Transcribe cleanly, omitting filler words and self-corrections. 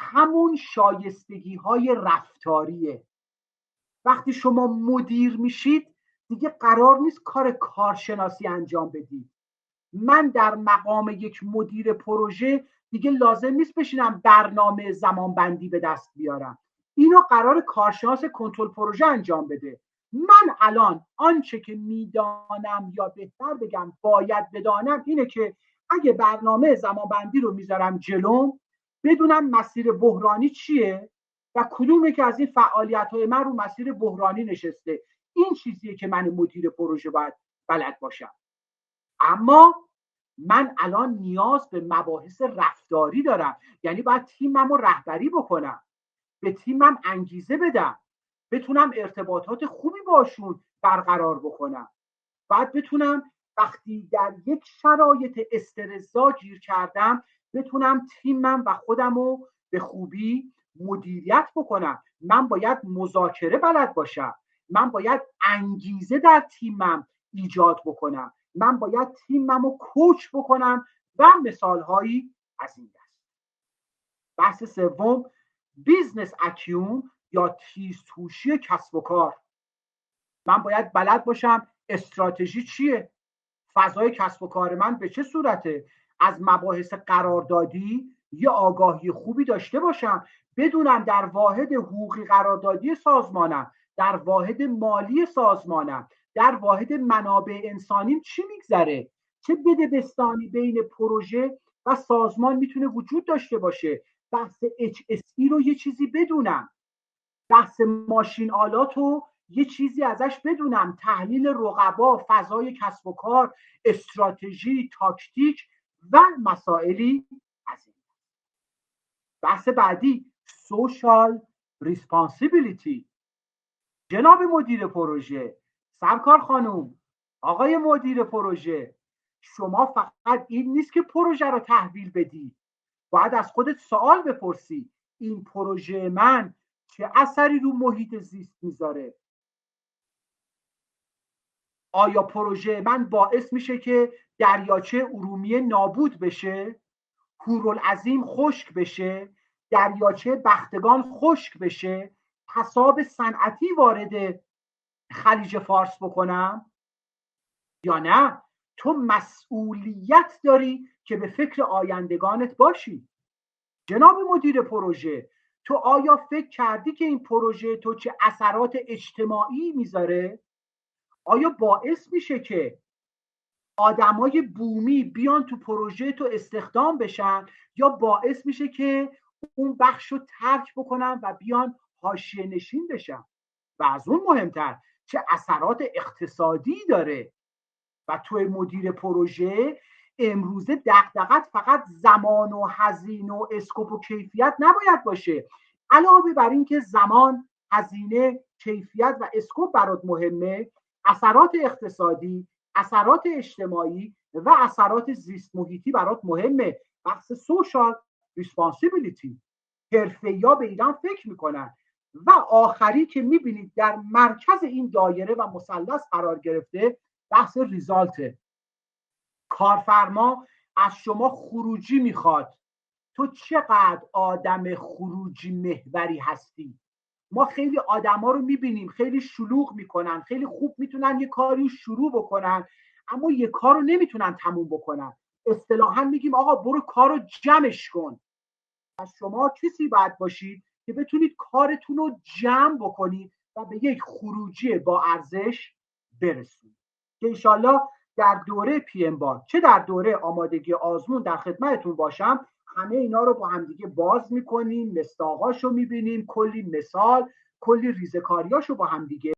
همون شایستگی های رفتاریه. وقتی شما مدیر میشید دیگه قرار نیست کار کارشناسی انجام بدید. من در مقام یک مدیر پروژه دیگه لازم نیست بشینم برنامه زمانبندی به دست بیارم. اینو قرار کارشناس کنترل پروژه انجام بده. من الان آنچه که میدانم یا بهتر بگم باید بدانم اینه که اگه برنامه زمانبندی رو میذارم جلوم، بدونم مسیر بحرانی چیه و کدوم که از این فعالیت‌های من رو مسیر بحرانی نشسته. این چیزیه که من مدیر پروژه باید بلد باشم. اما من الان نیاز به مباحث رفتاری دارم، یعنی باید تیمم رو رهبری بکنم، به تیمم انگیزه بدم، بتونم ارتباطات خوبی باشون برقرار بکنم. باید بتونم وقتی در یک شرایط استرس‌زا گیر کردم بتونم تیمم و خودم رو به خوبی مدیریت بکنم. من باید مذاکره بلد باشم، من باید انگیزه در تیمم ایجاد بکنم، من باید تیمم رو کوچ بکنم و مثالهایی از این دست. بحث سوم، بیزنس اکیون یا تیزهوشی کسب و کار. من باید بلد باشم استراتژی چیه، فضای کسب و کار من به چه صورته، از مباحث قراردادی یا آگاهی خوبی داشته باشم، بدونم در واحد حقوقی قراردادی سازمانم، در واحد مالی سازمانم، در واحد منابع انسانیم چی میگذره، چه بدبستانی بین پروژه و سازمان میتونه وجود داشته باشه. بحث HSE رو یه چیزی بدونم، بحث ماشین آلات رو یه چیزی ازش بدونم، تحلیل رقبا، فضای کسب و کار، استراتژی، تاکتیک و مسائلی از این. بحث بعدی، سوشال ریسپانسیبیلیتی. جناب مدیر پروژه، سرکار خانوم، آقای مدیر پروژه، شما فقط این نیست که پروژه رو تحویل بدی، باید از خودت سوال بپرسی این پروژه من چه اثری رو محیط زیست میذاره؟ آیا پروژه من باعث میشه که دریاچه ارومیه نابود بشه، هورالعظیم خشک بشه، دریاچه بختگان خشک بشه، پساب صنعتی وارد خلیج فارس بکنم؟ یا نه تو مسئولیت داری که به فکر آیندگانت باشی. جناب مدیر پروژه، تو آیا فکر کردی که این پروژه تو چه اثرات اجتماعی میذاره؟ آیا باعث میشه که آدمای بومی بیان تو پروژه تو استخدام بشن یا باعث میشه که اون بخش رو ترک بکنن و بیان حاشیه نشین بشن؟ و از اون مهمتر چه اثرات اقتصادی داره؟ و توی مدیر پروژه امروزه دغدغت فقط زمان و هزینه و اسکوپ و کیفیت نباید باشه. علاوه بر این که زمان، هزینه، کیفیت و اسکوپ برات مهمه، اثرات اقتصادی، اثرات اجتماعی و اثرات زیست محیطی برات مهمه. بحث سوشال ریسپانسیبیلیتی. حرفه‌ای‌ها به ایران فکر میکنن. و آخری که میبینید در مرکز این دایره و مثلث قرار گرفته، بحث ریزالته. کارفرما از شما خروجی میخواد. تو چقدر آدم خروجی محوری هستی؟ ما خیلی آدما رو میبینیم خیلی شلوغ میکنن، خیلی خوب میتونن یه کاری شروع بکنن اما یه کار رو نمیتونن تموم بکنن. اصطلاحا میگیم آقا برو کار رو جمعش کن. از شما کسی باید باشید که بتونید کارتون رو جمع بکنید و به یک خروجی با ارزش برسونید که انشالله در دوره پی ام باد چه در دوره آمادگی آزمون در خدمتتون باشم. همه اینا رو با همدیگه باز میکنیم، مصداقاشو میبینیم، کلی مثال، کلی ریزکاریاشو با همدیگه